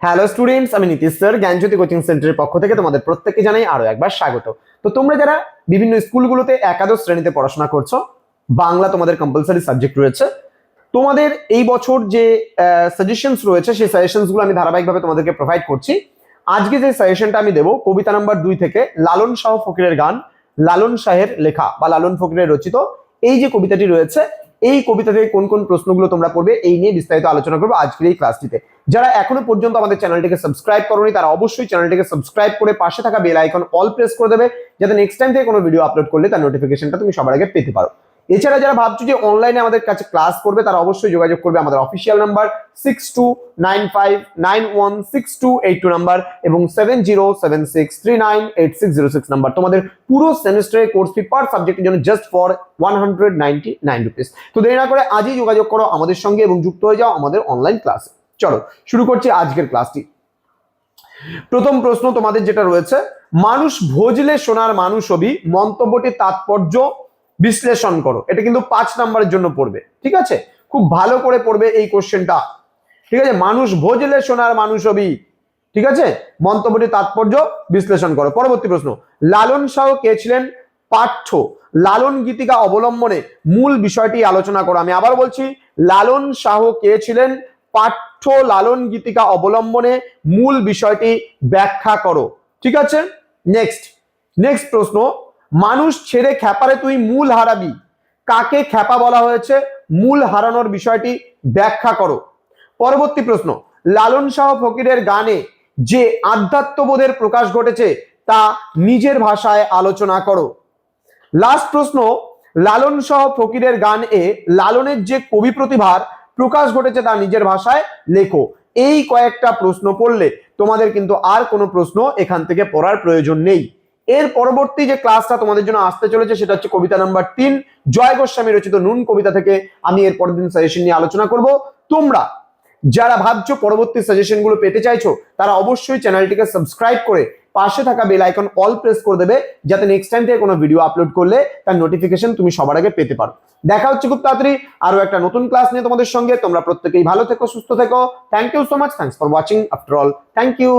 Hello students, আমি Nitish sir জ্ঞানজ্যোতি coaching সেন্টারের পক্ষ থেকে তোমাদের প্রত্যেককে জানাই আরো একবার স্বাগত। তো তোমরা যারা বিভিন্ন স্কুলগুলোতে একাদশ শ্রেণীতে পড়াশোনা করছো, বাংলা তোমাদের কম্পালসারি সাবজেক্ট রয়েছে, তোমাদের এই বছর যে সাজেশনস রয়েছে সেই সাজেশনসগুলো আমি ধারাবাহিকভাবে তোমাদেরকে প্রোভাইড করছি। আজকে যে সাজেশনটা আমি দেবো কবিতা নাম্বার 2 থেকে লালন শাহ ফকিরের গান, লালন শাহের লেখা বা লালন ফকিরের রচিত এই যে কবিতাটি রয়েছে, এই কবিতা থেকে কোন কোন প্রশ্নগুলো তোমরা পড়বে এই নিয়ে বিস্তারিত আলোচনা করবো আজকের এই ক্লাসটিতে। যারা এখনো পর্যন্ত আমাদের চ্যানেলটিকে সাবস্ক্রাইব করোনি তারা অবশ্যই চ্যানেলটিকে সাবস্ক্রাইব করে পাশে থাকা বেল আইকন অল প্রেস করে দেবে, যাতে নেক্সট টাইম থেকে কোনো ভিডিও আপলোড করলে তার নোটিফিকেশনটা তুমি সবার আগে পেতে পারো। এছাড়া যারা ভাবছো যে অনলাইনে আমাদের কাছে ক্লাস করবে তারা অবশ্যই যোগাযোগ করবে আমাদের অফিসিয়াল নাম্বার 6295916282 নাম্বার এবং 7076398606 নাম্বার। তোমাদের পুরো সেমিস্টারের কোর্স ফি পার সাবজেক্টের জন্য জাস্ট ফর 199 রুপিস। তো দেরি না করে আজই যোগাযোগ করো আমাদের সঙ্গে এবং যুক্ত হয়ে যাও আমাদের অনলাইন ক্লাসে। চলো শুরু করছি আজকের ক্লাসটি। প্রথম প্রশ্ন তোমাদের যেটা রয়েছে, মানুষ ভজলে সোনার মানুষ হবি, মন্তব্যটির তাৎপর্য বিশ্লেষণ করো। এটা কিন্তু 5 নম্বরের জন্য পড়বে, ঠিক আছে? খুব ভালো করে পড়বে এই কোশ্চেনটা, ঠিক আছে? মানুষ ভজলে সোনার মানুষ হবি, ঠিক আছে? মন্তব্যটির তাৎপর্য বিশ্লেষণ করো। পরবর্তী প্রশ্ন, লালন শাহ কে ছিলেন? পাঠ্য লালন গীতিকা অবলম্বনে মূল বিষয়টি আলোচনা করো। আমি আবার বলছি, লালন শাহ কে ছিলেন? পাঠ্য লালন গীতিকা অবলম্বনে মূল বিষয়টি ব্যাখ্যা করো, ঠিক আছে? নেক্সট প্রশ্ন, মানুষ ছেড়ে খ্যাপারে তুই মূল হারাবি, কাকে খ্যাপা বলা হয়েছে? মূল হারানোর বিষয়টি ব্যাখ্যা করো। পরবর্তী প্রশ্ন, লালন শাহ ফকিরের গানে যে আধ্যাত্মবোধের প্রকাশ ঘটেছে তা নিজের ভাষায় আলোচনা করো। লাস্ট প্রশ্ন, লালন শাহ ফকিরের গানে লালনের যে কবি প্রতিভার প্রকাশ ঘটেছে তা নিজের ভাষায় লেখো। এই কয়েকটা প্রশ্ন পড়লে তোমাদের কিন্তু আর কোনো প্রশ্ন এখান থেকে পড়ার প্রয়োজন নেই। এর পরবর্তী যে ক্লাসটা তোমাদের জন্য আসতে চলেছে সেটা হচ্ছে কবিতা নাম্বার 3 জয় গোস্বামী রচিত নুন কবিতা থেকে আমি এর পরের দিন সাজেশন নিয়ে আলোচনা করব। তোমরা যারা ভাবছো পরবর্তী সাজেশন গুলো পেতে চাইছো তারা অবশ্যই চ্যানেলটিকে সাবস্ক্রাইব করে পাশে থাকা বেল আইকন অল প্রেস করে দেবে, যাতে নেক্সট টাইম থেকে কোনো ভিডিও আপলোড করলে তার নোটিফিকেশন তুমি সবার আগে পেতে পারো। দেখা হচ্ছে খুব তাড়াতাড়ি আরো একটা নতুন ক্লাস নিয়ে তোমাদের সঙ্গে। তোমরা প্রত্যেকেই ভালো থেকো, সুস্থ থেকো। Thank you so much, thanks for watching after all, thank you.